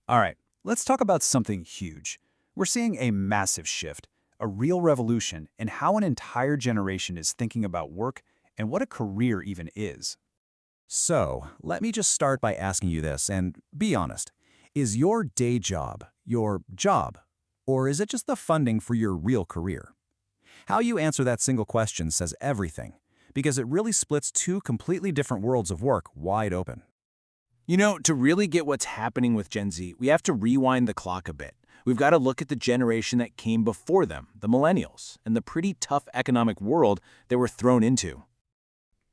All right, let's talk about something huge. We're seeing a massive shift, a real revolution in how an entire generation is thinking about work and what a career even is. So, let me just start by asking you this, and be honest. Is your day job your job? Or is it just the funding for your real career? How you answer that single question says everything, because it really splits two completely different worlds of work wide open. To really get what's happening with Gen Z, we have to rewind the clock a bit. We've got to look at the generation that came before them, the millennials, and the pretty tough economic world they were thrown into.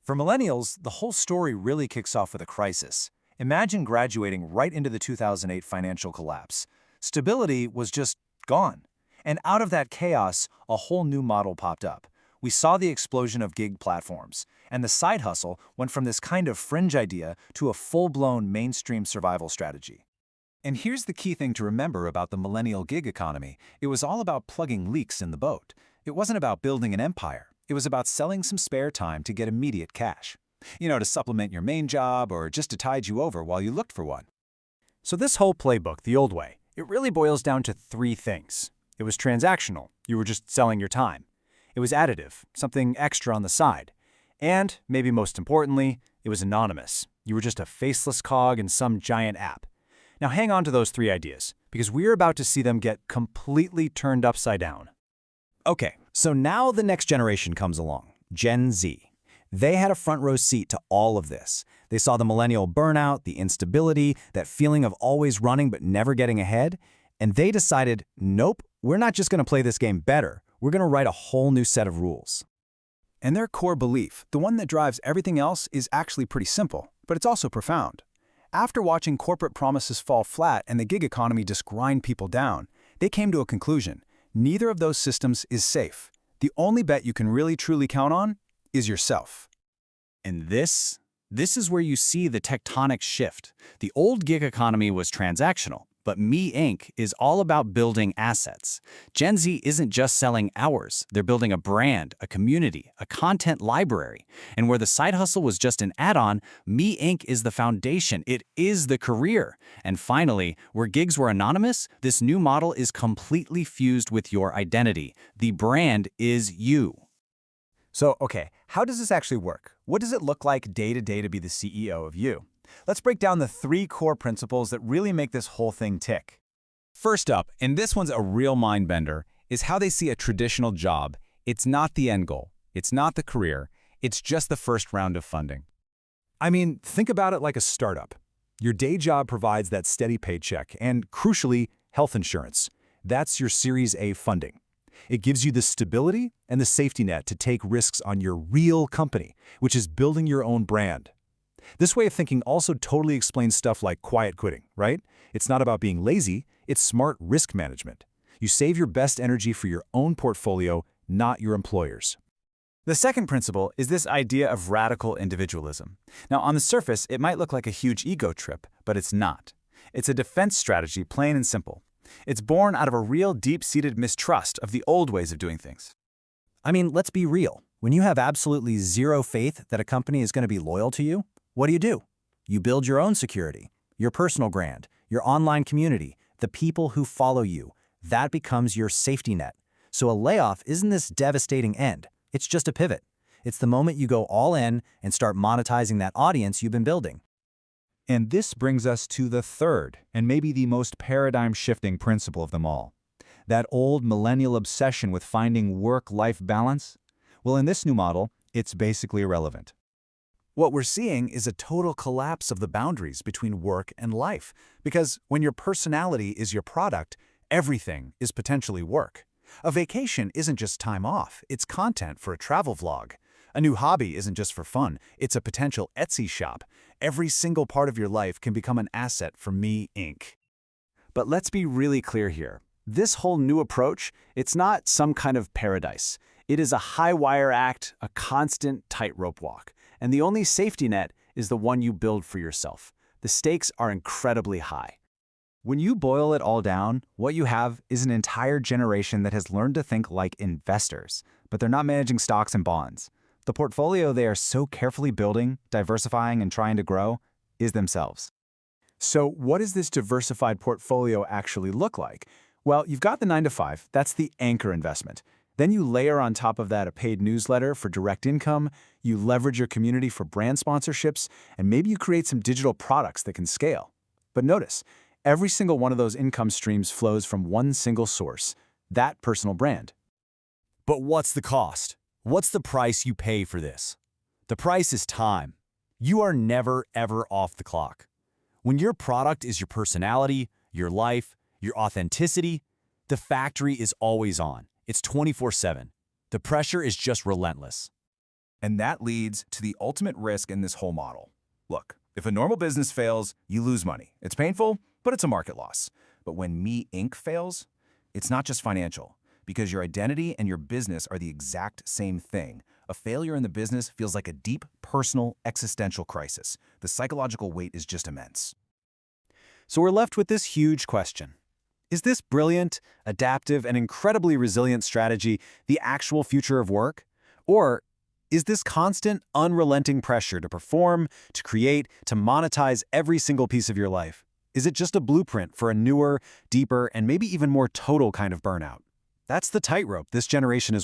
For millennials, the whole story really kicks off with a crisis. Imagine graduating right into the 2008 financial collapse. Stability was just gone. And out of that chaos, a whole new model popped up. We saw the explosion of gig platforms, and the side hustle went from this kind of fringe idea to a full-blown mainstream survival strategy. And here's the key thing to remember about the millennial gig economy. It was all about plugging leaks in the boat. It wasn't about building an empire. It was about selling some spare time to get immediate cash. To supplement your main job or just to tide you over while you looked for one. So this whole playbook, the old way, it really boils down to three things. It was transactional. You were just selling your time. It was additive, something extra on the side. And, maybe most importantly, it was anonymous. You were just a faceless cog in some giant app. Now hang on to those three ideas, because we're about to see them get completely turned upside down. Okay, so now the next generation comes along, Gen Z. They had a front row seat to all of this. They saw the millennial burnout, the instability, that feeling of always running but never getting ahead, and they decided, nope, we're not just going to play this game better, we're going to write a whole new set of rules. And their core belief, the one that drives everything else, is actually pretty simple, but it's also profound. After watching corporate promises fall flat and the gig economy just grind people down, they came to a conclusion. Neither of those systems is safe. The only bet you can really truly count on is yourself. And this is where you see the tectonic shift. The old gig economy was transactional, but Me Inc. is all about building assets. Gen Z isn't just selling hours. They're building a brand, a community, a content library. And where the side hustle was just an add-on, Me Inc. is the foundation. It is the career. And finally, where gigs were anonymous, this new model is completely fused with your identity. The brand is you. So, okay, how does this actually work? What does it look like day to day to be the CEO of you? Let's break down the three core principles that really make this whole thing tick. First up, and this one's a real mind bender, is how they see a traditional job. It's not the end goal. It's not the career. It's just the first round of funding. I mean, think about it like a startup. Your day job provides that steady paycheck and, crucially, health insurance. That's your Series A funding. It gives you the stability and the safety net to take risks on your real company, which is building your own brand. This way of thinking also totally explains stuff like quiet quitting, right? It's not about being lazy, it's smart risk management. You save your best energy for your own portfolio, not your employer's. The second principle is this idea of radical individualism. Now, on the surface, it might look like a huge ego trip, but it's not. It's a defense strategy, plain and simple. It's born out of a real deep-seated mistrust of the old ways of doing things. I mean, let's be real. When you have absolutely zero faith that a company is going to be loyal to you, what do? You build your own security, your personal brand, your online community, the people who follow you. That becomes your safety net. So a layoff isn't this devastating end. It's just a pivot. It's the moment you go all in and start monetizing that audience you've been building. And this brings us to the third, and maybe the most paradigm-shifting principle of them all. That old millennial obsession with finding work-life balance? Well, in this new model, it's basically irrelevant. What we're seeing is a total collapse of the boundaries between work and life, because when your personality is your product, everything is potentially work. A vacation isn't just time off, it's content for a travel vlog. A new hobby isn't just for fun, it's a potential Etsy shop. Every single part of your life can become an asset for Me Inc. But let's be really clear here. This whole new approach, it's not some kind of paradise. It is a high-wire act, a constant tightrope walk. And the only safety net is the one you build for yourself. The stakes are incredibly high. When you boil it all down, what you have is an entire generation that has learned to think like investors, but they're not managing stocks and bonds. The portfolio they are so carefully building, diversifying, and trying to grow is themselves. So what does this diversified portfolio actually look like? Well, you've got the 9 to 5, that's the anchor investment. Then you layer on top of that a paid newsletter for direct income, you leverage your community for brand sponsorships, and maybe you create some digital products that can scale. But notice, every single one of those income streams flows from one single source, that personal brand. But what's the cost? What's the price you pay for this? The price is time. You are never, ever off the clock. When your product is your personality, your life, your authenticity, the factory is always on. It's 24/7. The pressure is just relentless. And that leads to the ultimate risk in this whole model. Look, if a normal business fails, you lose money. It's painful, but it's a market loss. But when Me Inc. fails, it's not just financial, because your identity and your business are the exact same thing. A failure in the business feels like a deep, personal, existential crisis. The psychological weight is just immense. So we're left with this huge question. Is this brilliant, adaptive, and incredibly resilient strategy the actual future of work? Or is this constant, unrelenting pressure to perform, to create, to monetize every single piece of your life? Is it just a blueprint for a newer, deeper, and maybe even more total kind of burnout? That's the tightrope this generation is